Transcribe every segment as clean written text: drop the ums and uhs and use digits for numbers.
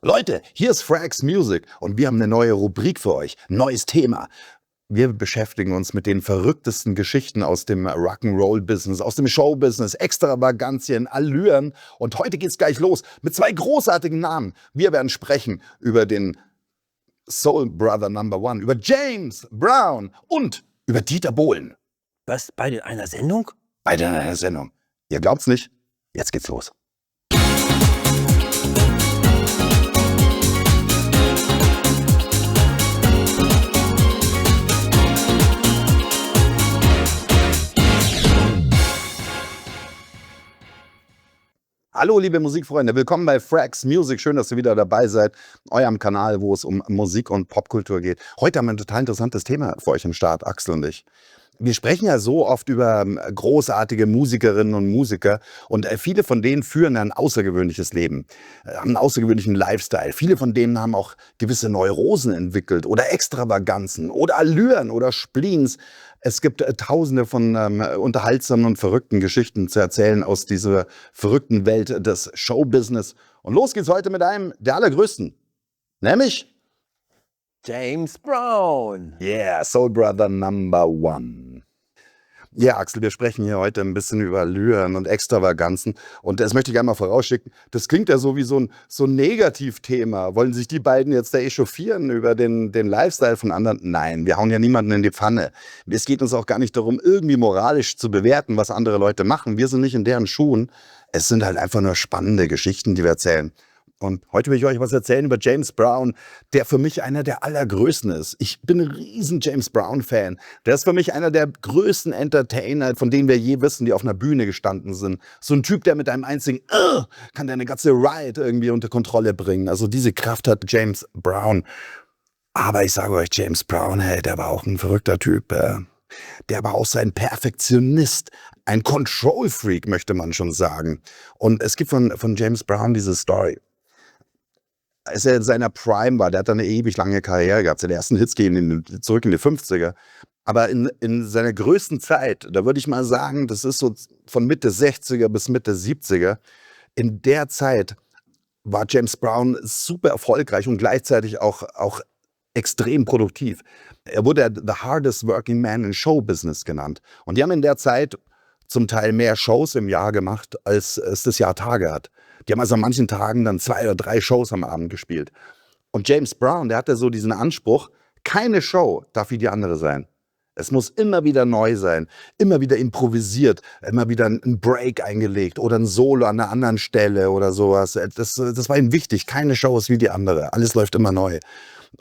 Leute, hier ist Frags Music und wir haben eine neue Rubrik für euch, neues Thema. Wir beschäftigen uns mit den verrücktesten Geschichten aus dem Rock'n'Roll-Business, aus dem Show-Business, Extravagantien, Allüren. Und heute geht's gleich los mit zwei großartigen Namen. Wir werden sprechen über den Soul Brother Number One, über James Brown und über Dieter Bohlen. Was, beide in einer Sendung? Beide in einer Sendung. Ihr glaubt's nicht? Jetzt geht's los. Hallo liebe Musikfreunde, willkommen bei Frags Music. Schön, dass ihr wieder dabei seid, eurem Kanal, wo es um Musik und Popkultur geht. Heute haben wir ein total interessantes Thema für euch im Start, Axel und ich. Wir sprechen ja so oft über großartige Musikerinnen und Musiker und viele von denen führen ein außergewöhnliches Leben, haben einen außergewöhnlichen Lifestyle. Viele von denen haben auch gewisse Neurosen entwickelt oder Extravaganzen oder Allüren oder Spleens. Es gibt tausende von unterhaltsamen und verrückten Geschichten zu erzählen aus dieser verrückten Welt des Showbusiness. Und los geht's heute mit einem der allergrößten, nämlich James Brown. Yeah, Soul Brother Number One. Ja, Axel, wir sprechen hier heute ein bisschen über Allüren und Extravaganzen. Und das möchte ich einmal vorausschicken. Das klingt ja so wie so ein Negativthema. Wollen sich die beiden jetzt da echauffieren über den Lifestyle von anderen? Nein, wir hauen ja niemanden in die Pfanne. Es geht uns auch gar nicht darum, irgendwie moralisch zu bewerten, was andere Leute machen. Wir sind nicht in deren Schuhen. Es sind halt einfach nur spannende Geschichten, die wir erzählen. Und heute will ich euch was erzählen über James Brown, der für mich einer der allergrößten ist. Ich bin ein riesen James Brown-Fan. Der ist für mich einer der größten Entertainer, von denen wir je wissen, die auf einer Bühne gestanden sind. So ein Typ, der mit einem einzigen kann deine ganze Ride irgendwie unter Kontrolle bringen. Also diese Kraft hat James Brown. Aber ich sage euch, James Brown, hey, der war auch ein verrückter Typ. Der war auch so ein Perfektionist, ein Control-Freak, möchte man schon sagen. Und es gibt von James Brown diese Story. Als er in seiner Prime war, der hat dann eine ewig lange Karriere gehabt. Seine ersten Hits gehen zurück in die 50er. Aber in seiner größten Zeit, da würde ich mal sagen, das ist so von Mitte 60er bis Mitte 70er, in der Zeit war James Brown super erfolgreich und gleichzeitig auch extrem produktiv. Er wurde the hardest working man in Show Business genannt. Und die haben in der Zeit zum Teil mehr Shows im Jahr gemacht, als es das Jahr Tage hat. Die haben also an manchen Tagen dann 2 oder 3 Shows am Abend gespielt. Und James Brown, der hatte so diesen Anspruch, keine Show darf wie die andere sein. Es muss immer wieder neu sein, immer wieder improvisiert, immer wieder ein Break eingelegt oder ein Solo an einer anderen Stelle oder sowas. Das war ihm wichtig, keine Show ist wie die andere, alles läuft immer neu.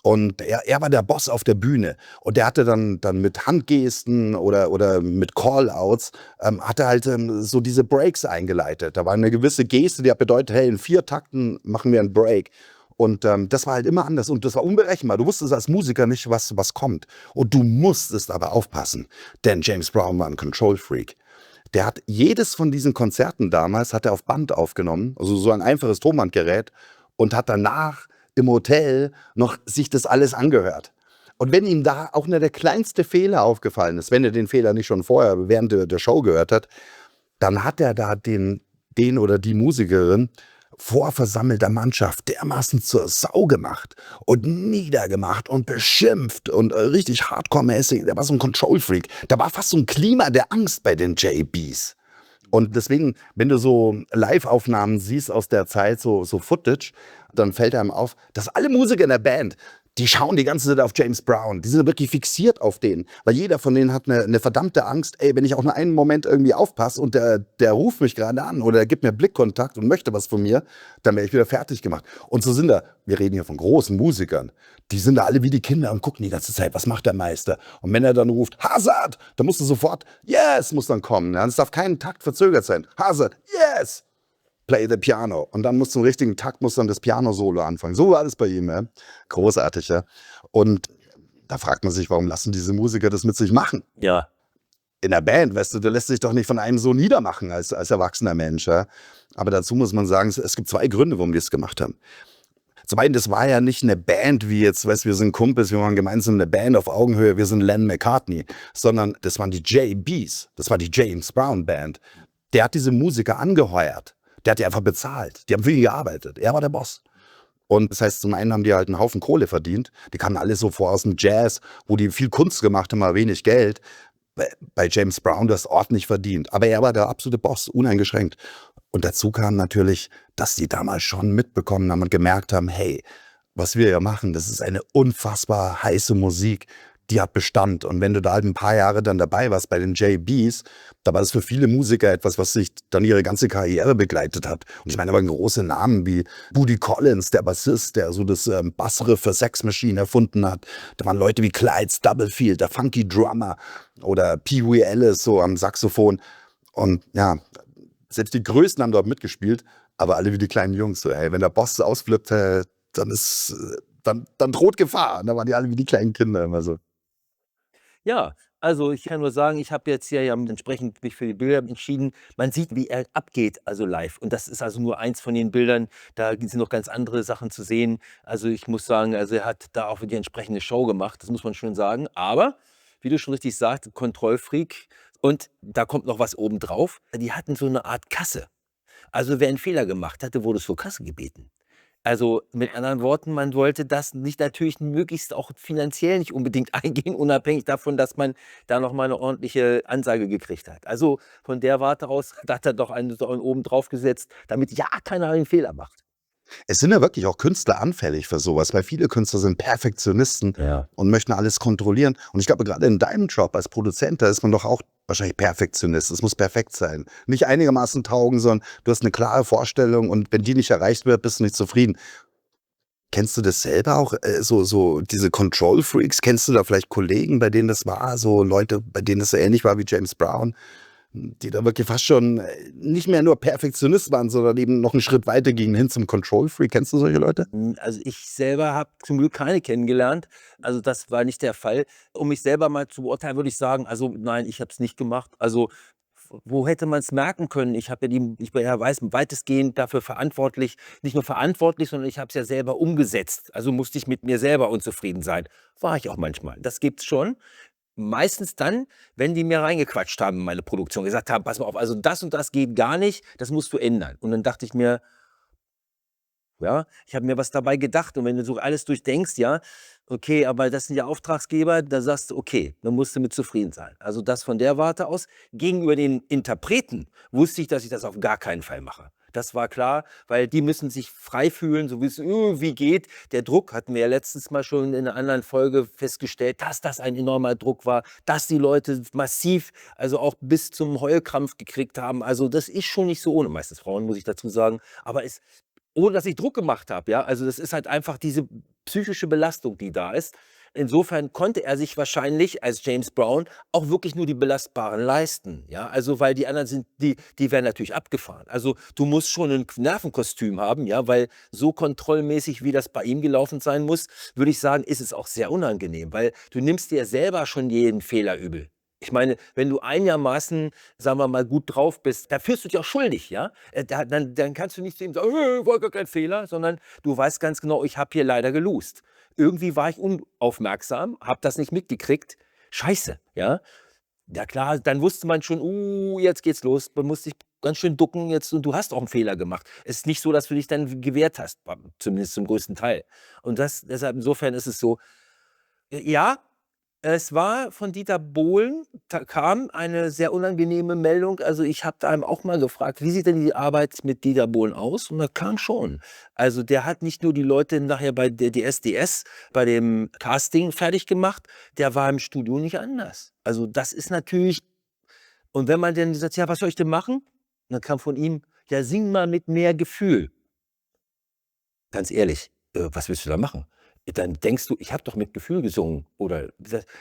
Und er war der Boss auf der Bühne und der hatte dann mit Handgesten oder mit Callouts hat er halt so diese Breaks eingeleitet. Da war eine gewisse Geste, die hat bedeutet, hey, in 4 Takten machen wir einen Break. Und das war halt immer anders und das war unberechenbar. Du wusstest als Musiker nicht, was kommt. Und du musstest aber aufpassen, denn James Brown war ein Control-Freak. Der hat jedes von diesen Konzerten damals hat er auf Band aufgenommen, also so ein einfaches Tonbandgerät und hat danach im Hotel noch sich das alles angehört. Und wenn ihm da auch nur der kleinste Fehler aufgefallen ist, wenn er den Fehler nicht schon vorher während der Show gehört hat, dann hat er da den oder die Musikerin vor versammelter Mannschaft dermaßen zur Sau gemacht und niedergemacht und beschimpft und richtig hardcore-mäßig. Der war so ein Control-Freak. Da war fast so ein Klima der Angst bei den JBs. Und deswegen, wenn du so Live-Aufnahmen siehst aus der Zeit, so Footage, dann fällt einem auf, dass alle Musiker in der Band, die schauen die ganze Zeit auf James Brown. Die sind wirklich fixiert auf den. Weil jeder von denen hat eine verdammte Angst, ey, wenn ich auch nur einen Moment irgendwie aufpasse und der ruft mich gerade an oder der gibt mir Blickkontakt und möchte was von mir, dann werde ich wieder fertig gemacht. Und so sind wir reden hier von großen Musikern, die sind da alle wie die Kinder und gucken die ganze Zeit, was macht der Meister? Und wenn er dann ruft, Hazard, dann musst du sofort, yes, muss dann kommen. Ja? Es darf kein Takt verzögert sein. Hazard, yes! Play the piano. Und dann muss zum richtigen Takt muss dann das Piano-Solo anfangen. So war das bei ihm. Ja? Großartig, ja. Und da fragt man sich, warum lassen diese Musiker das mit sich machen? Ja. In der Band, weißt du lässt dich doch nicht von einem so niedermachen als erwachsener Mensch. Ja? Aber dazu muss man sagen, es gibt 2 Gründe, warum die es gemacht haben. Zum einen, das war ja nicht eine Band wie jetzt, weißt du, wir sind Kumpels, wir machen gemeinsam eine Band auf Augenhöhe, wir sind Len McCartney, sondern das waren die JBs, das war die James Brown Band. Der hat diese Musiker angeheuert. Der hat die einfach bezahlt. Die haben für ihn gearbeitet. Er war der Boss. Und das heißt, zum einen haben die halt einen Haufen Kohle verdient. Die kamen alle so vor aus dem Jazz, wo die viel Kunst gemacht haben, aber wenig Geld. Bei James Brown, das ordentlich verdient. Aber er war der absolute Boss, uneingeschränkt. Und dazu kam natürlich, dass die damals schon mitbekommen haben und gemerkt haben, hey, was wir hier machen, das ist eine unfassbar heiße Musik, die hat Bestand. Und wenn du da halt ein paar Jahre dann dabei warst bei den JBs, da war das für viele Musiker etwas, was sich dann ihre ganze Karriere begleitet hat. Und ich meine aber große Namen wie Buddy Collins, der Bassist, der so das Bassriff für Sex Machine erfunden hat. Da waren Leute wie Clyde Stubblefield, der Funky Drummer, oder Pee Wee Ellis so am Saxophon. Und ja, selbst die Größten haben dort mitgespielt, aber alle wie die kleinen Jungs. So, ey, wenn der Boss ausflippt, dann droht Gefahr. Und da waren die alle wie die kleinen Kinder immer so. Ja, also ich kann nur sagen, ich habe jetzt hier ja entsprechend mich für die Bilder entschieden. Man sieht, wie er abgeht, also live. Und das ist also nur eins von den Bildern. Da sind noch ganz andere Sachen zu sehen. Also ich muss sagen, also er hat da auch die entsprechende Show gemacht. Das muss man schon sagen. Aber, wie du schon richtig sagst, Kontrollfreak. Und da kommt noch was obendrauf. Die hatten so eine Art Kasse. Also wer einen Fehler gemacht hatte, wurde zur Kasse gebeten. Also mit anderen Worten, man wollte das nicht natürlich möglichst auch finanziell nicht unbedingt eingehen, unabhängig davon, dass man da noch mal 'ne ordentliche Ansage gekriegt hat. Also von der Warte aus hat er doch einen so einen oben drauf gesetzt, damit ja keiner einen Fehler macht. Es sind ja wirklich auch Künstler anfällig für sowas, weil viele Künstler sind Perfektionisten Ja. und möchten alles kontrollieren. Und ich glaube, gerade in deinem Job als Produzent, da ist man doch auch wahrscheinlich Perfektionist. Es muss perfekt sein. Nicht einigermaßen taugen, sondern du hast eine klare Vorstellung und wenn die nicht erreicht wird, bist du nicht zufrieden. Kennst du das selber auch, so diese Control Freaks? Kennst du da vielleicht Kollegen, bei denen das war, so Leute, bei denen das so ähnlich war wie James Brown, die da wirklich fast schon nicht mehr nur Perfektionist waren, sondern eben noch einen Schritt weiter gingen hin zum Control Freak? Kennst du solche Leute? Also ich selber habe zum Glück keine kennengelernt. Also das war nicht der Fall. Um mich selber mal zu beurteilen, würde ich sagen, also nein, ich habe es nicht gemacht. Also wo hätte man es merken können? Ich bin ja weiß weitestgehend dafür verantwortlich, nicht nur verantwortlich, sondern ich habe es ja selber umgesetzt. Also musste ich mit mir selber unzufrieden sein. War ich auch manchmal. Das gibt's schon. Meistens dann, wenn die mir reingequatscht haben in meine Produktion, gesagt haben: „Pass mal auf, also das und das geht gar nicht, das musst du ändern.“ Und dann dachte ich mir, ja, ich habe mir was dabei gedacht. Und wenn du so alles durchdenkst, ja, okay, aber das sind ja Auftragsgeber, da sagst du, okay, dann musst du mit zufrieden sein. Also das von der Warte aus. Gegenüber den Interpreten wusste ich, dass ich das auf gar keinen Fall mache. Das war klar, weil die müssen sich frei fühlen, so wissen, wie geht. Der Druck hatten wir ja letztens mal schon in einer anderen Folge festgestellt, dass das ein enormer Druck war, dass die Leute massiv, also auch bis zum Heulkrampf gekriegt haben. Also das ist schon nicht so ohne, meistens Frauen, muss ich dazu sagen. Aber es ohne dass ich Druck gemacht habe, ja? Also, das ist halt einfach diese psychische Belastung, die da ist. Insofern konnte er sich wahrscheinlich als James Brown auch wirklich nur die Belastbaren leisten, ja? Also, weil die anderen die werden natürlich abgefahren. Also, du musst schon ein Nervenkostüm haben, ja, weil so kontrollmäßig, wie das bei ihm gelaufen sein muss, würde ich sagen, ist es auch sehr unangenehm, weil du nimmst dir selber schon jeden Fehler übel. Ich meine, wenn du einigermaßen, sagen wir mal, gut drauf bist, da fühlst du dich auch schuldig, ja? Dann kannst du nicht zu ihm sagen: war gar kein Fehler“, sondern du weißt ganz genau: „Ich habe hier leider geloost. Irgendwie war ich unaufmerksam, habe das nicht mitgekriegt. Scheiße“, ja? Ja klar, dann wusste man schon: jetzt geht's los.“ Man muss sich ganz schön ducken jetzt und du hast auch einen Fehler gemacht. Es ist nicht so, dass du dich dann gewehrt hast, zumindest zum größten Teil. Und deshalb insofern ist es so, ja, es war von Dieter Bohlen, da kam eine sehr unangenehme Meldung. Also, ich habe da einem auch mal gefragt: „Wie sieht denn die Arbeit mit Dieter Bohlen aus?“ Und da kam schon. Also, der hat nicht nur die Leute nachher bei der DSDS, bei dem Casting fertig gemacht, der war im Studio nicht anders. Also, das ist natürlich, und wenn man dann sagt: „Ja, was soll ich denn machen?“ Und dann kam von ihm: „Ja, sing mal mit mehr Gefühl.“ Ganz ehrlich, was willst du da machen? Dann denkst du: „Ich habe doch mit Gefühl gesungen“, oder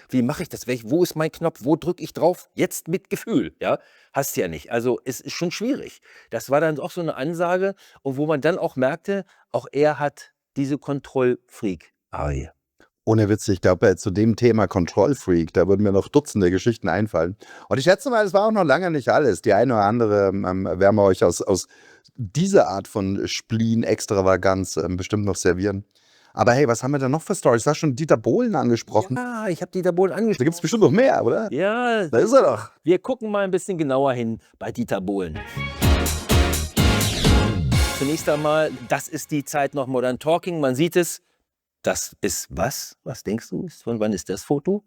wie mache ich das? Wo ist mein Knopf? Wo drücke ich drauf? Jetzt mit Gefühl, ja? Hast du ja nicht. Also, es ist schon schwierig. Das war dann auch so eine Ansage, und wo man dann auch merkte, auch er hat diese Kontrollfreak-Arie. Ohne Witz, ich glaube, zu dem Thema Control Freak, da würden mir noch Dutzende Geschichten einfallen. Und ich schätze mal, es war auch noch lange nicht alles. Die eine oder andere werden wir euch aus dieser Art von Spleen-Extravaganz bestimmt noch servieren. Aber hey, was haben wir denn noch für Stories? Du hast schon Dieter Bohlen angesprochen. Ja, ich habe Dieter Bohlen Da gibt es angesprochen. bestimmt noch mehr, oder? Ja, Da ist er doch. wir gucken mal ein bisschen genauer hin bei Dieter Bohlen. Zunächst einmal, das ist die Zeit noch Modern Talking. Man sieht es. Das ist was? Was denkst du? Von wann ist das Foto?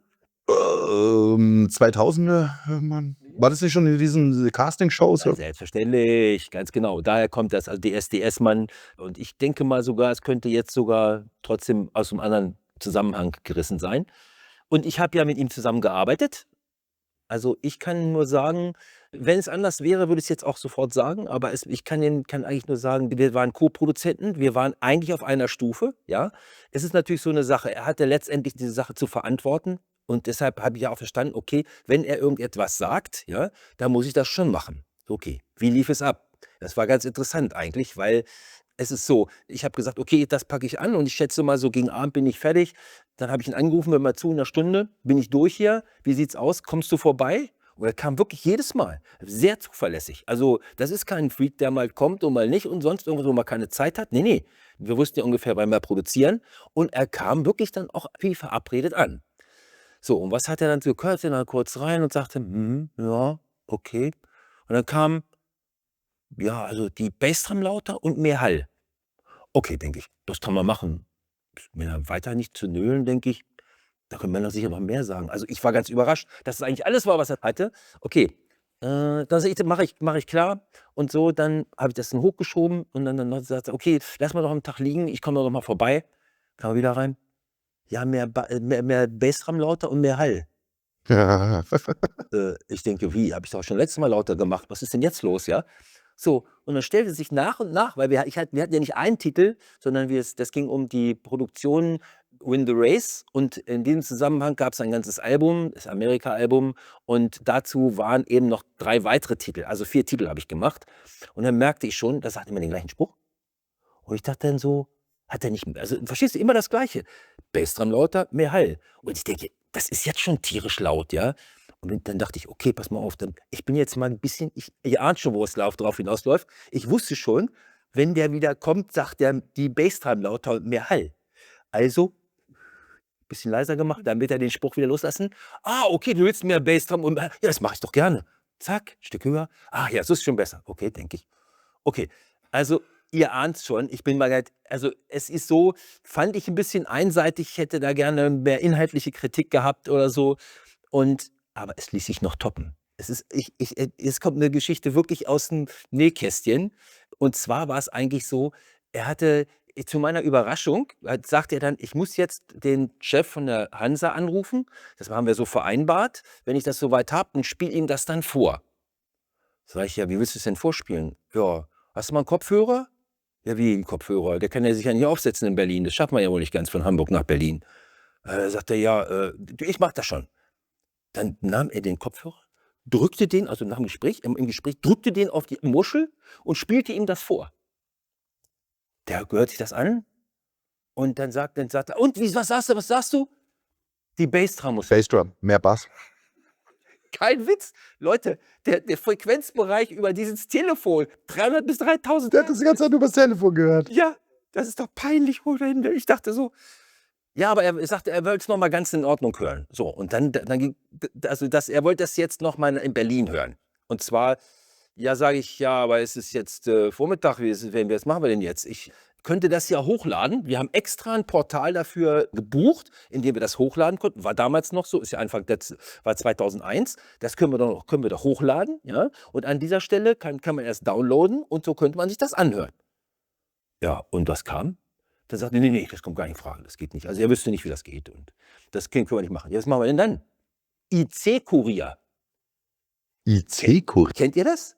2000er, Mann. War das nicht schon in diesen Casting-Shows? Ja, selbstverständlich, ganz genau. Daher kommt das, also DSDS-Mann. Und ich denke mal sogar, es könnte jetzt sogar trotzdem aus einem anderen Zusammenhang gerissen sein. Und ich habe ja mit ihm zusammengearbeitet. Also ich kann nur sagen, wenn es anders wäre, würde ich es jetzt auch sofort sagen. Aber ich kann eigentlich nur sagen, wir waren Co-Produzenten, wir waren eigentlich auf einer Stufe. Ja, es ist natürlich so eine Sache. Er hatte letztendlich diese Sache zu verantworten. Und deshalb habe ich ja auch verstanden, okay, wenn er irgendetwas sagt, ja, dann muss ich das schon machen. Okay, wie lief es ab? Das war ganz interessant eigentlich, weil es ist so, ich habe gesagt, okay, das packe ich an und ich schätze mal, so gegen Abend bin ich fertig. Dann habe ich ihn angerufen, hör mal zu, in einer Stunde bin ich durch hier. Wie sieht's aus? Kommst du vorbei? Und er kam wirklich jedes Mal. Sehr zuverlässig. Also, das ist kein Freak, der mal kommt und mal nicht und sonst irgendwas, wo man keine Zeit hat. Nee, nee. Wir wussten ja ungefähr, wann wir produzieren. Und er kam wirklich dann auch wie verabredet an. So, und was hat er dann so gehört? Er dann kurz rein und sagte, ja, okay. Und dann kam, ja, also die Bassdrum lauter und mehr Hall. Okay, denke ich, das kann man machen. Mir dann weiter nicht zu nölen, denke ich, da können Männer sicher noch mehr sagen. Also ich war ganz überrascht, dass es eigentlich alles war, was er hatte. Okay, das mache ich klar. Und so, dann habe ich das dann hochgeschoben und dann hat er gesagt, okay, lass mal doch einen Tag liegen, ich komme doch noch mal vorbei. Kam er wieder rein. Ja, mehr Bassdrum lauter und mehr Hall. Ja. Ich denke, wie, habe ich doch schon letztes Mal lauter gemacht. Was ist denn jetzt los, ja? So, und dann stellte sich nach und nach, weil wir hatten ja nicht einen Titel, sondern das ging um die Produktion Win the Race. Und in diesem Zusammenhang gab es ein ganzes Album, das Amerika-Album. Und dazu waren eben noch 3 weitere Titel. Also 4 Titel habe ich gemacht. Und dann merkte ich schon, das sagt immer den gleichen Spruch. Und ich dachte dann so, hat er nicht, also verstehst du, immer das Gleiche. Bassdrum lauter, mehr Hall. Und ich denke, das ist jetzt schon tierisch laut, ja. Und dann dachte ich, okay, pass mal auf, ich bin jetzt mal ein bisschen, ihr ahnt schon, wo es drauf hinausläuft. Ich wusste schon, wenn der wieder kommt, sagt der die Bassdrum lauter und mehr Hall. Also, ein bisschen leiser gemacht, damit er den Spruch wieder loslassen. Ah, okay, du willst mehr Bassdrum und mehr. Ja, das mache ich doch gerne. Zack, Stück höher. Ah, ja, so ist schon besser. Okay, denke ich. Okay, also ihr ahnt schon, ich bin mal, also es ist so, fand ich ein bisschen einseitig, ich hätte da gerne mehr inhaltliche Kritik gehabt oder so. Aber es ließ sich noch toppen. Es kommt eine Geschichte wirklich aus dem Nähkästchen. Und zwar war es eigentlich so, er hatte zu meiner Überraschung, sagte er dann, ich muss jetzt den Chef von der Hansa anrufen. Das haben wir so vereinbart. Wenn ich das soweit habe, und spiele ihm das dann vor. Sag ich, ja, wie willst du es denn vorspielen? Ja, hast du mal einen Kopfhörer? Ja, wie ein Kopfhörer? Der kann ja sich ja nicht aufsetzen in Berlin. Das schafft man ja wohl nicht ganz von Hamburg nach Berlin. Sagt er, ja, ich mach das schon. Dann nahm er den Kopfhörer, drückte den, also nach dem Gespräch, im Gespräch, drückte den auf die Muschel und spielte ihm das vor. Der hört sich das an und dann sagt er, und was sagst du? Die Bassdrum muss. Bassdrum, mehr Bass. Kein Witz. Leute, der Frequenzbereich über dieses Telefon, 300 bis 3000. Der hat das die ganze Zeit über das Telefon gehört. Ja, das ist doch peinlich ohne Ende. Ich dachte so, ja, aber er sagte, er wollte es noch mal ganz in Ordnung hören. So, und dann ging, also er wollte das jetzt noch mal in Berlin hören. Und zwar, ja, sage ich, ja, aber es ist jetzt Vormittag, was machen wir denn jetzt? Ich könnte das ja hochladen. Wir haben extra ein Portal dafür gebucht, in dem wir das hochladen konnten. War damals noch so, ist ja war 2001. Das können wir doch hochladen, ja. Und an dieser Stelle kann man erst downloaden und so könnte man sich das anhören. Ja, und was kam? Dann sagte er, nee, das kommt gar nicht in Frage, das geht nicht. Also er wüsste nicht, wie das geht und das können wir nicht machen. Ja, was machen wir denn dann? IC-Kurier. IC-Kurier? Kennt ihr das?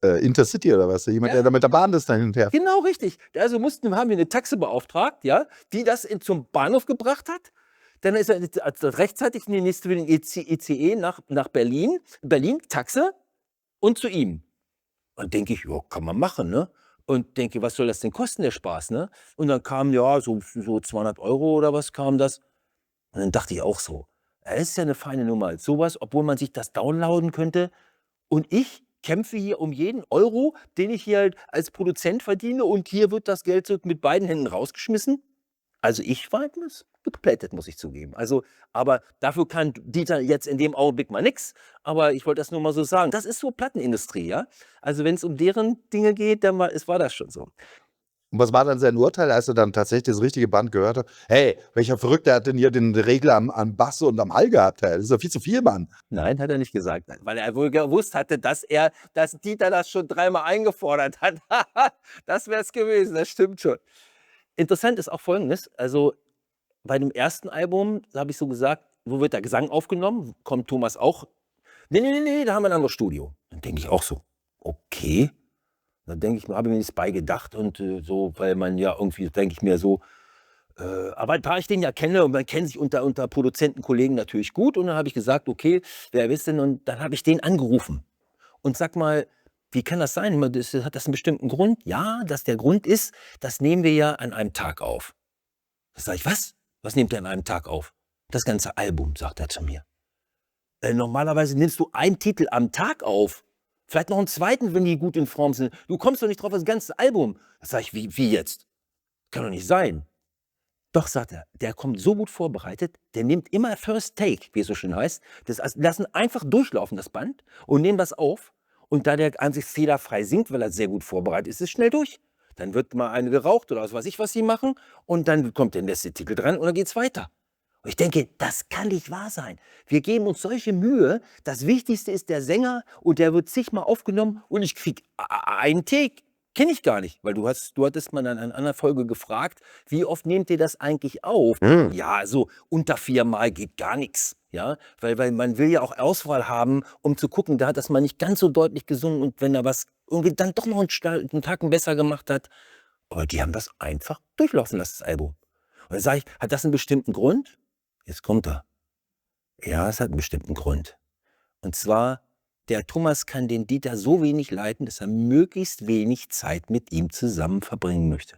Intercity oder was? Jemand, Ja. der da mit der Bahn ist dann hinterher. Genau, richtig. Also haben wir eine Taxe beauftragt, ja, die das zum Bahnhof gebracht hat. Dann ist er rechtzeitig in die nächste für den ICE nach Berlin, Taxe und zu ihm. Und denke ich, ja, kann man machen, ne? Und denke, was soll das denn kosten, der Spaß, ne? Und dann kam, ja, so 200 € oder was kam das. Und dann dachte ich auch so, es ist ja eine feine Nummer. Sowas, obwohl man sich das downloaden könnte. Und ich kämpfe hier um jeden Euro, den ich hier halt als Produzent verdiene. Und hier wird das Geld so mit beiden Händen rausgeschmissen. Also ich wage es. geplättet, muss ich zugeben. Also, aber dafür kann Dieter jetzt in dem Augenblick mal nix. Aber ich wollte das nur mal so sagen. Das ist so Plattenindustrie, ja. Also wenn es um deren Dinge geht, dann war das schon so. Und was war dann sein Urteil, als er dann tatsächlich das richtige Band gehört hat? Hey, welcher Verrückter hat denn hier den Regler am Bass und am Hall gehabt? Das ist doch viel zu viel, Mann. Nein, hat er nicht gesagt, weil er wohl gewusst hatte, dass Dieter das schon 3-mal eingefordert hat. Das wäre es gewesen, das stimmt schon. Interessant ist auch Folgendes, also bei dem ersten Album, da habe ich so gesagt, wo wird der Gesang aufgenommen? Kommt Thomas auch? Nee, da haben wir ein anderes Studio. Dann denke ich auch so, okay. Dann denke ich mir, habe ich mir nichts bei gedacht und so, weil man ja irgendwie, denke ich mir so, aber da ich den ja kenne und man kennt sich unter Produzentenkollegen natürlich gut und dann habe ich gesagt, okay, wer ist denn? Und dann habe ich den angerufen und sag mal, wie kann das sein? Hat das einen bestimmten Grund? Ja, dass der Grund ist, das nehmen wir ja an einem Tag auf. Da sage ich, was? Was nehmt ihr an einem Tag auf? Das ganze Album, sagt er zu mir. Normalerweise nimmst du einen Titel am Tag auf. Vielleicht noch einen zweiten, wenn die gut in Form sind. Du kommst doch nicht drauf, das ganze Album. Da sage ich, wie jetzt? Kann doch nicht sein. Doch, sagt er, der kommt so gut vorbereitet, der nimmt immer First Take, wie es so schön heißt. Lassen einfach durchlaufen, das Band, und nehmen das auf. Und da der an sich fehlerfrei singt, weil er sehr gut vorbereitet ist, ist es schnell durch. Dann wird mal eine geraucht oder was weiß ich, was sie machen. Und dann kommt der nächste Titel dran und dann geht's weiter. Und ich denke, das kann nicht wahr sein. Wir geben uns solche Mühe. Das Wichtigste ist der Sänger und der wird zigmal aufgenommen und ich krieg einen Take. Kenne ich gar nicht, weil du hattest mal in einer anderen Folge gefragt, wie oft nehmt ihr das eigentlich auf? Ja, so unter 4-mal geht gar nichts. Ja, weil man will ja auch Auswahl haben, um zu gucken, da hat das mal nicht ganz so deutlich gesungen und wenn er was irgendwie dann doch noch einen Tacken besser gemacht hat. Aber die haben das einfach durchlaufen lassen, das Album. Und dann sage ich, hat das einen bestimmten Grund? Jetzt kommt er. Ja, es hat einen bestimmten Grund. Und zwar, der Thomas kann den Dieter so wenig leiden, dass er möglichst wenig Zeit mit ihm zusammen verbringen möchte.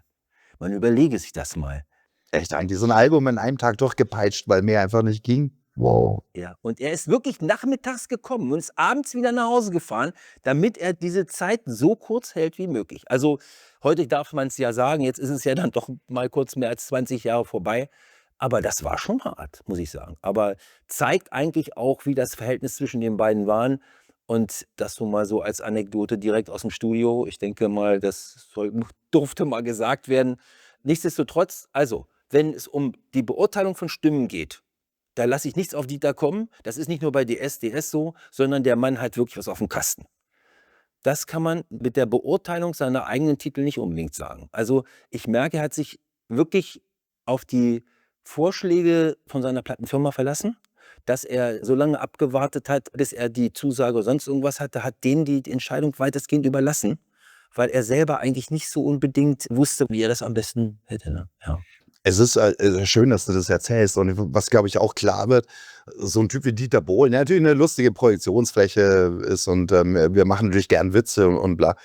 Man überlege sich das mal. Echt eigentlich so ein Album in einem Tag durchgepeitscht, weil mehr einfach nicht ging. Wow. Ja, und er ist wirklich nachmittags gekommen und ist abends wieder nach Hause gefahren, damit er diese Zeit so kurz hält wie möglich. Also heute darf man es ja sagen, jetzt ist es ja dann doch mal kurz mehr als 20 Jahre vorbei. Aber das war schon hart, muss ich sagen. Aber zeigt eigentlich auch, wie das Verhältnis zwischen den beiden war. Und das so mal so als Anekdote direkt aus dem Studio. Ich denke mal, das durfte mal gesagt werden. Nichtsdestotrotz, also, wenn es um die Beurteilung von Stimmen geht, da lasse ich nichts auf Dieter kommen. Das ist nicht nur bei DS so, sondern der Mann hat wirklich was auf dem Kasten. Das kann man mit der Beurteilung seiner eigenen Titel nicht unbedingt sagen. Also ich merke, er hat sich wirklich auf die Vorschläge von seiner Plattenfirma verlassen, dass er so lange abgewartet hat, bis er die Zusage oder sonst irgendwas hatte, hat denen die Entscheidung weitestgehend überlassen, weil er selber eigentlich nicht so unbedingt wusste, wie er das am besten hätte. Ne? Ja. Es ist schön, dass du das erzählst. Und was, glaube ich, auch klar wird, so ein Typ wie Dieter Bohlen, der natürlich eine lustige Projektionsfläche ist und wir machen natürlich gern Witze und bla.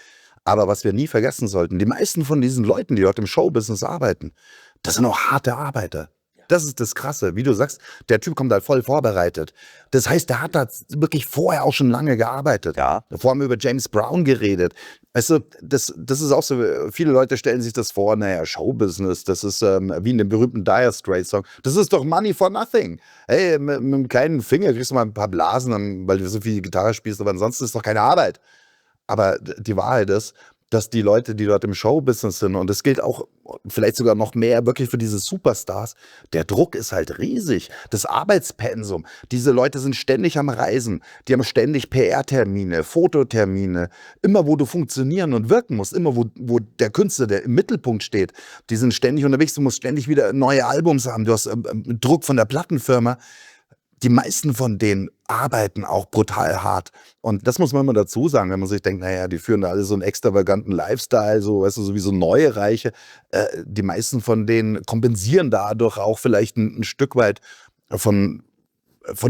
Aber was wir nie vergessen sollten, die meisten von diesen Leuten, die dort im Showbusiness arbeiten, das sind auch harte Arbeiter. Das ist das Krasse. Wie du sagst, der Typ kommt halt voll vorbereitet. Das heißt, der hat da wirklich vorher auch schon lange gearbeitet. Ja. Davor haben wir über James Brown geredet. Weißt du, das ist auch so, viele Leute stellen sich das vor, naja, Showbusiness, das ist wie in dem berühmten Dire Straits Song. Das ist doch Money for Nothing. Hey, mit einem kleinen Finger kriegst du mal ein paar Blasen, weil du so viel Gitarre spielst, aber ansonsten ist doch keine Arbeit. Aber die Wahrheit ist, dass die Leute, die dort im Showbusiness sind, und das gilt auch vielleicht sogar noch mehr wirklich für diese Superstars, der Druck ist halt riesig. Das Arbeitspensum, diese Leute sind ständig am Reisen, die haben ständig PR-Termine, Fototermine, immer wo du funktionieren und wirken musst, immer wo der Künstler, der im Mittelpunkt steht, die sind ständig unterwegs, du musst ständig wieder neue Albums haben, du hast Druck von der Plattenfirma. Die meisten von denen arbeiten auch brutal hart. Und das muss man immer dazu sagen, wenn man sich denkt, naja, die führen da alle so einen extravaganten Lifestyle, so, weißt du, sowieso neue Reiche. Die meisten von denen kompensieren dadurch auch vielleicht ein Stück weit von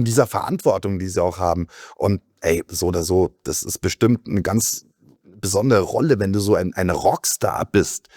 dieser Verantwortung, die sie auch haben. Und ey, so oder so, das ist bestimmt eine ganz besondere Rolle, wenn du so ein Rockstar bist,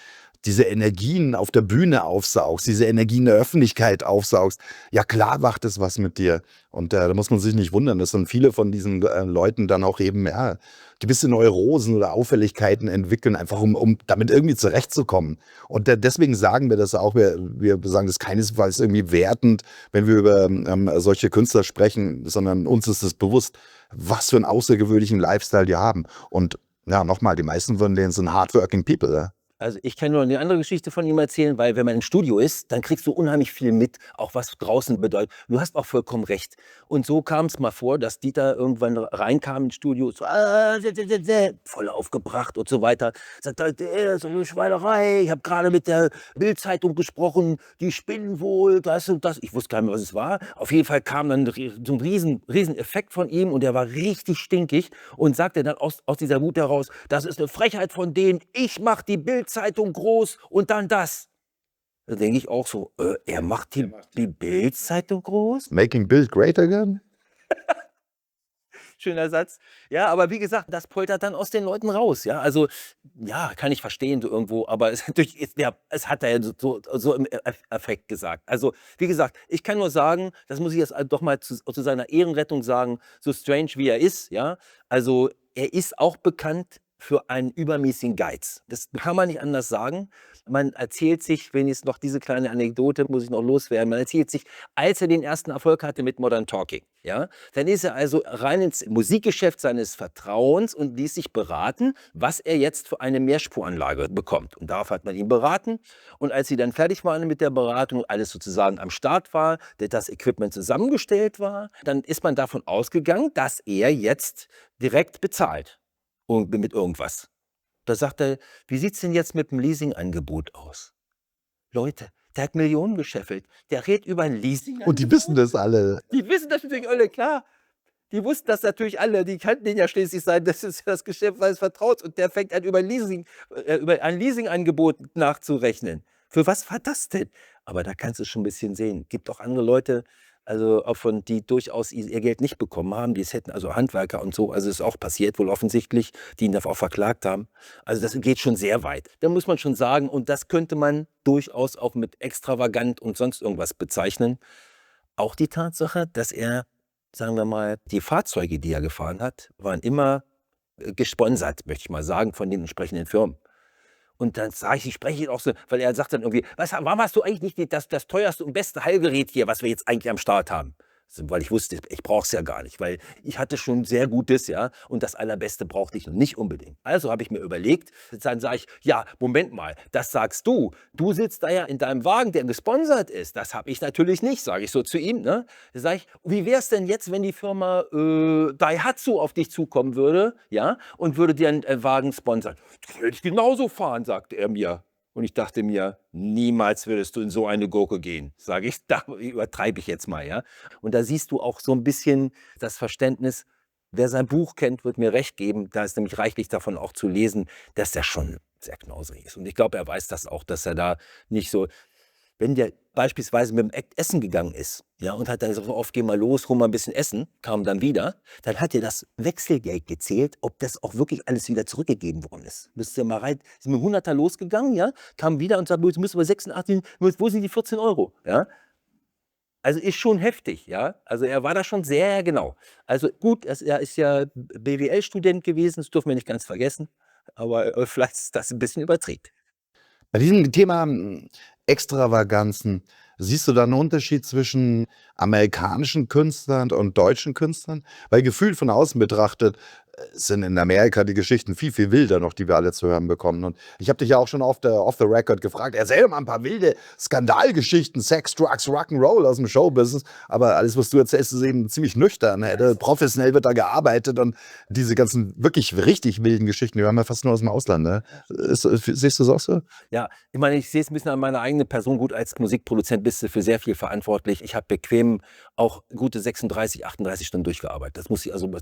diese Energien auf der Bühne aufsaugst, diese Energien in der Öffentlichkeit aufsaugst, ja klar macht es was mit dir. Und da muss man sich nicht wundern, dass dann viele von diesen Leuten dann auch eben ja, gewisse Neurosen oder Auffälligkeiten entwickeln, einfach um damit irgendwie zurechtzukommen. Und deswegen sagen wir das auch, wir sagen das keinesfalls irgendwie wertend, wenn wir über solche Künstler sprechen, sondern uns ist es bewusst, was für einen außergewöhnlichen Lifestyle die haben. Und ja, nochmal, die meisten von denen sind hardworking people. Ja? Also ich kann nur eine andere Geschichte von ihm erzählen, weil wenn man im Studio ist, dann kriegst du unheimlich viel mit, auch was draußen bedeutet. Du hast auch vollkommen recht. Und so kam es mal vor, dass Dieter irgendwann reinkam ins Studio, so, voll aufgebracht und so weiter. Sagt, so eine Schweinerei, ich habe gerade mit der Bild-Zeitung gesprochen, die spinnen wohl, das und das. Ich wusste gar nicht mehr, was es war. Auf jeden Fall kam dann so ein riesen Effekt von ihm und der war richtig stinkig und sagte dann aus dieser Wut heraus, das ist eine Frechheit von denen, ich mache die Bild-Zeitung groß und dann das. Da denke ich auch so, er macht die Bild-Zeitung groß? Making Bild great again? Schöner Satz. Ja, aber wie gesagt, das poltert dann aus den Leuten raus. Ja, also ja, kann ich verstehen so irgendwo, aber es, es hat er ja so im Effekt gesagt. Also wie gesagt, ich kann nur sagen, das muss ich jetzt doch mal zu seiner Ehrenrettung sagen, so strange wie er ist, ja, also er ist auch bekannt für einen übermäßigen Geiz. Das kann man nicht anders sagen. Man erzählt sich, wenn jetzt noch diese kleine Anekdote, muss ich noch loswerden, man erzählt sich, als er den ersten Erfolg hatte mit Modern Talking, ja, dann ist er also rein ins Musikgeschäft seines Vertrauens und ließ sich beraten, was er jetzt für eine Mehrspuranlage bekommt. Und darauf hat man ihn beraten. Und als sie dann fertig waren mit der Beratung, alles sozusagen am Start war, das Equipment zusammengestellt war, dann ist man davon ausgegangen, dass er jetzt direkt bezahlt. Und mit irgendwas. Da sagt er, wie sieht es denn jetzt mit dem Leasingangebot aus? Leute, der hat Millionen gescheffelt. Der redet über ein Leasingangebot. Und die wissen das alle. Die wissen das natürlich alle, klar. Die wussten das natürlich alle. Die kannten den ja schließlich sein. Das ist ja das Geschäft seines Vertrauens. Und der fängt an, über ein Leasingangebot nachzurechnen. Für was war das denn? Aber da kannst du schon ein bisschen sehen. Gibt auch andere Leute, also auch die durchaus ihr Geld nicht bekommen haben, die es hätten, also Handwerker und so, also ist auch passiert wohl offensichtlich, die ihn dafür auch verklagt haben. Also das geht schon sehr weit. Da muss man schon sagen, und das könnte man durchaus auch mit extravagant und sonst irgendwas bezeichnen. Auch die Tatsache, dass er, sagen wir mal, die Fahrzeuge, die er gefahren hat, waren immer gesponsert, möchte ich mal sagen, von den entsprechenden Firmen. Und dann sage ich spreche ihn auch so, weil er sagt dann irgendwie, warum hast du eigentlich nicht das teuerste und beste Heilgerät hier, was wir jetzt eigentlich am Start haben? Weil ich wusste, ich brauche es ja gar nicht, weil ich hatte schon sehr Gutes, ja, und das Allerbeste brauchte ich noch nicht unbedingt. Also habe ich mir überlegt, dann sage ich, ja, Moment mal, das sagst du. Du sitzt da ja in deinem Wagen, der gesponsert ist. Das habe ich natürlich nicht, sage ich so zu ihm. Ne? Da sage ich, wie wäre es denn jetzt, wenn die Firma Daihatsu auf dich zukommen würde, ja, und würde dir einen Wagen sponsern? Das würde ich genauso fahren, sagte er mir. Und ich dachte mir, niemals würdest du in so eine Gurke gehen, sage ich, da übertreibe ich jetzt mal, ja. Und da siehst du auch so ein bisschen das Verständnis, wer sein Buch kennt, wird mir recht geben, da ist nämlich reichlich davon auch zu lesen, dass der schon sehr knausrig ist. Und ich glaube, er weiß das auch, dass er da nicht so, wenn der beispielsweise mit dem Essen gegangen ist, ja, und hat dann so oft, geh mal los, hol mal ein bisschen Essen, kam dann wieder, dann hat er das Wechselgeld gezählt, ob das auch wirklich alles wieder zurückgegeben worden ist. Müsst ihr mal rein, sind mit 100er losgegangen, ja, kam wieder und sagt, jetzt müssen wir 86, wo sind die 14 Euro, ja. Also ist schon heftig, ja. Also er war da schon sehr genau. Also gut, er ist ja BWL-Student gewesen, das dürfen wir nicht ganz vergessen, aber vielleicht ist das ein bisschen übertrieben. Bei diesem Thema Extravaganzen, siehst du da einen Unterschied zwischen amerikanischen Künstlern und deutschen Künstlern? Weil gefühlt von außen betrachtet sind in Amerika die Geschichten viel, viel wilder noch, die wir alle zu hören bekommen. Und ich habe dich ja auch schon off the record gefragt, erzähl mal ein paar wilde Skandalgeschichten, Sex, Drugs, Rock'n'Roll aus dem Showbusiness. Aber alles, was du erzählst, ist eben ziemlich nüchtern. Professionell wird da gearbeitet und diese ganzen wirklich richtig wilden Geschichten, die hören wir fast nur aus dem Ausland. Ne? Siehst du es auch so? Ja, ich meine, ich sehe es ein bisschen an meiner eigenen Person. Gut, als Musikproduzent bist du für sehr viel verantwortlich. Ich habe bequem auch gute 36, 38 Stunden durchgearbeitet.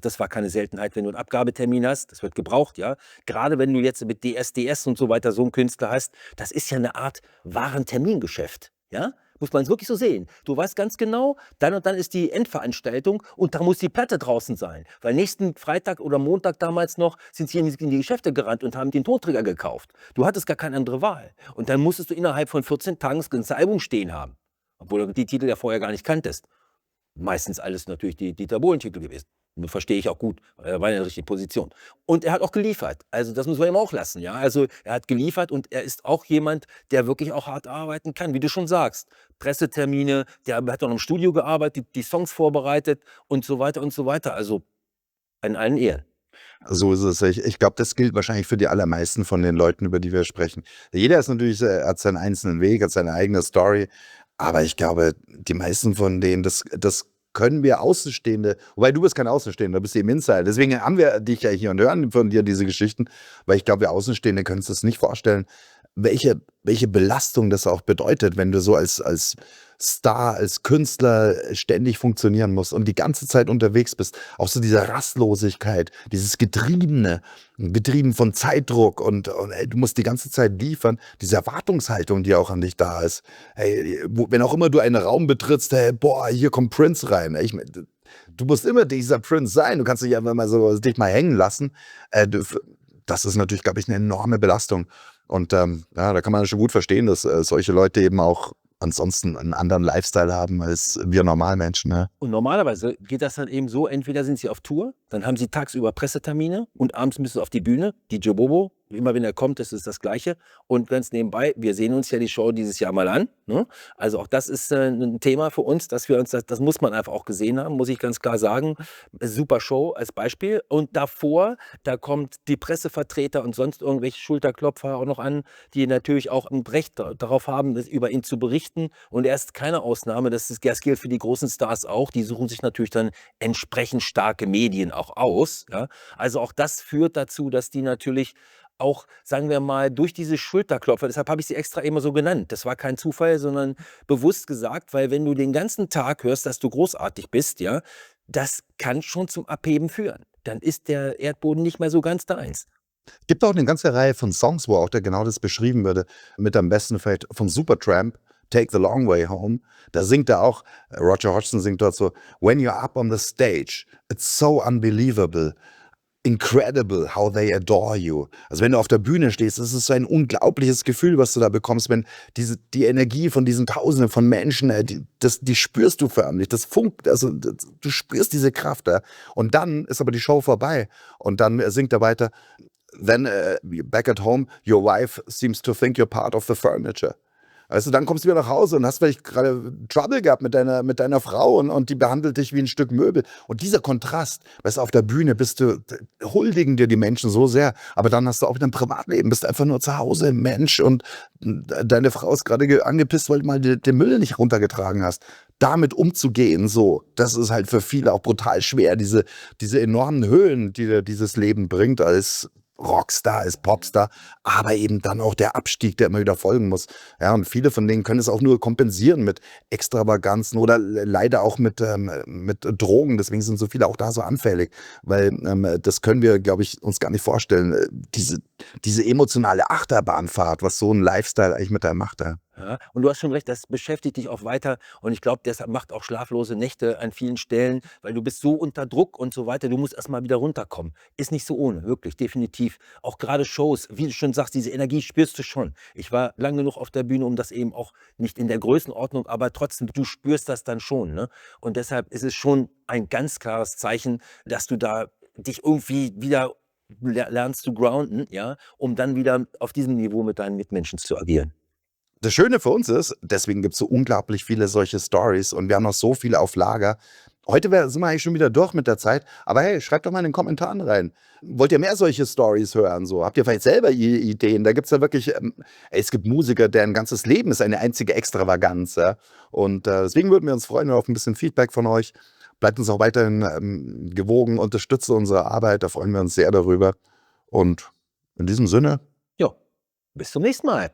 Das war keine Seltenheit, wenn du einen Abgabetermin hast. Das wird gebraucht, ja. Gerade wenn du jetzt mit DSDS und so weiter so einen Künstler hast, das ist ja eine Art Warentermingeschäft, ja. Muss man es wirklich so sehen. Du weißt ganz genau, dann und dann ist die Endveranstaltung und da muss die Platte draußen sein. Weil nächsten Freitag oder Montag damals noch sind sie in die Geschäfte gerannt und haben den Tonträger gekauft. Du hattest gar keine andere Wahl. Und dann musstest du innerhalb von 14 Tagen das ganze Album stehen haben. Obwohl du die Titel ja vorher gar nicht kanntest. Meistens alles natürlich die Dieter Bohlen-Titel gewesen. Verstehe ich auch gut, er war in der richtigen Position. Und er hat auch geliefert. Also das muss man ihm auch lassen. Ja? Also er hat geliefert und er ist auch jemand, der wirklich auch hart arbeiten kann, wie du schon sagst. Pressetermine, der hat auch noch im Studio gearbeitet, die Songs vorbereitet und so weiter und so weiter. Also in allen Ehren. So ist es. Ich glaube, das gilt wahrscheinlich für die allermeisten von den Leuten, über die wir sprechen. Jeder ist natürlich, hat seinen einzelnen Weg, hat seine eigene Story. Aber ich glaube, die meisten von denen, das können wir Außenstehende, wobei du bist kein Außenstehender, du bist eben Insider. Deswegen haben wir dich ja hier und hören von dir diese Geschichten, weil ich glaube, wir Außenstehende können uns das nicht vorstellen, welche Belastung das auch bedeutet, wenn du so als Star, als Künstler ständig funktionieren musst und die ganze Zeit unterwegs bist. Auch so diese Rastlosigkeit, dieses getrieben von Zeitdruck und ey, du musst die ganze Zeit liefern. Diese Erwartungshaltung, die auch an dich da ist. Hey, wenn auch immer du einen Raum betrittst, hey, boah, hier kommt Prince rein. Du musst immer dieser Prince sein. Du kannst dich einfach mal so dich mal hängen lassen. Das ist natürlich, glaube ich, eine enorme Belastung. Und ja, da kann man schon gut verstehen, dass solche Leute eben auch ansonsten einen anderen Lifestyle haben als wir Normalmenschen. Ne? Und normalerweise geht das dann eben so, entweder sind sie auf Tour, dann haben sie tagsüber Pressetermine und abends müssen sie auf die Bühne, DJ Bobo, immer wenn er kommt, das ist das Gleiche. Und ganz nebenbei, wir sehen uns ja die Show dieses Jahr mal an. Ne? Also auch das ist ein Thema für uns, dass wir uns, das muss man einfach auch gesehen haben, muss ich ganz klar sagen. Super Show als Beispiel. Und davor, da kommt die Pressevertreter und sonst irgendwelche Schulterklopfer auch noch an, die natürlich auch ein Recht darauf haben, über ihn zu berichten. Und er ist keine Ausnahme, das gilt für die großen Stars auch. Die suchen sich natürlich dann entsprechend starke Medien auch aus. Ja? Also auch das führt dazu, dass die natürlich auch, sagen wir mal, durch diese Schulterklopfer, deshalb habe ich sie extra immer so genannt. Das war kein Zufall, sondern bewusst gesagt, weil wenn du den ganzen Tag hörst, dass du großartig bist, ja, das kann schon zum Abheben führen. Dann ist der Erdboden nicht mehr so ganz deins. Gibt auch eine ganze Reihe von Songs, wo auch da genau das beschrieben würde. Mit am besten vielleicht von Supertramp, Take the Long Way Home. Da singt er auch, Roger Hodgson singt dort so, When you're up on the stage, it's so unbelievable. Incredible how they adore you. Also wenn du auf der Bühne stehst, das ist so ein unglaubliches Gefühl, was du da bekommst, wenn die Energie von diesen Tausenden von Menschen, die spürst du förmlich, das funkt, also du spürst diese Kraft da. Und dann ist aber die Show vorbei und dann singt er weiter, then back at home, your wife seems to think you're part of the furniture. Weißt du, dann kommst du wieder nach Hause und hast vielleicht gerade Trouble gehabt mit deiner Frau und die behandelt dich wie ein Stück Möbel. Und dieser Kontrast, weißt du, auf der Bühne huldigen dir die Menschen so sehr, aber dann hast du auch wieder ein Privatleben, bist einfach nur zu Hause, ein Mensch und deine Frau ist gerade angepisst, weil du mal den Müll nicht runtergetragen hast. Damit umzugehen, so, das ist halt für viele auch brutal schwer, diese enormen Höhen, die dir dieses Leben bringt als Rockstar, als Popstar, aber eben dann auch der Abstieg, der immer wieder folgen muss. Ja, und viele von denen können es auch nur kompensieren mit Extravaganzen oder leider auch mit Drogen. Deswegen sind so viele auch da so anfällig, weil das können wir, glaube ich, uns gar nicht vorstellen. Diese emotionale Achterbahnfahrt, was so ein Lifestyle eigentlich mit einem macht. Ja. Ja, und du hast schon recht, das beschäftigt dich auch weiter und ich glaube, deshalb macht auch schlaflose Nächte an vielen Stellen, weil du bist so unter Druck und so weiter, du musst erst mal wieder runterkommen. Ist nicht so ohne, wirklich, definitiv. Auch gerade Shows, wie du schon sagst, diese Energie spürst du schon. Ich war lang genug auf der Bühne, um das eben auch nicht in der Größenordnung, aber trotzdem, du spürst das dann schon. Ne? Und deshalb ist es schon ein ganz klares Zeichen, dass du da dich irgendwie wieder lernst zu grounden, ja, um dann wieder auf diesem Niveau mit deinen Mitmenschen zu agieren. Das Schöne für uns ist, deswegen gibt es so unglaublich viele solche Stories und wir haben noch so viele auf Lager. Heute sind wir eigentlich schon wieder durch mit der Zeit, aber hey, schreibt doch mal in den Kommentaren rein. Wollt ihr mehr solche Stories hören? So? Habt ihr vielleicht selber Ideen? Da gibt es ja wirklich, es gibt Musiker, deren ganzes Leben ist eine einzige Extravaganz. Ja? Und deswegen würden wir uns freuen auf ein bisschen Feedback von euch. Bleibt uns auch weiterhin gewogen, unterstützt unsere Arbeit, da freuen wir uns sehr darüber. Und in diesem Sinne. Ja, bis zum nächsten Mal.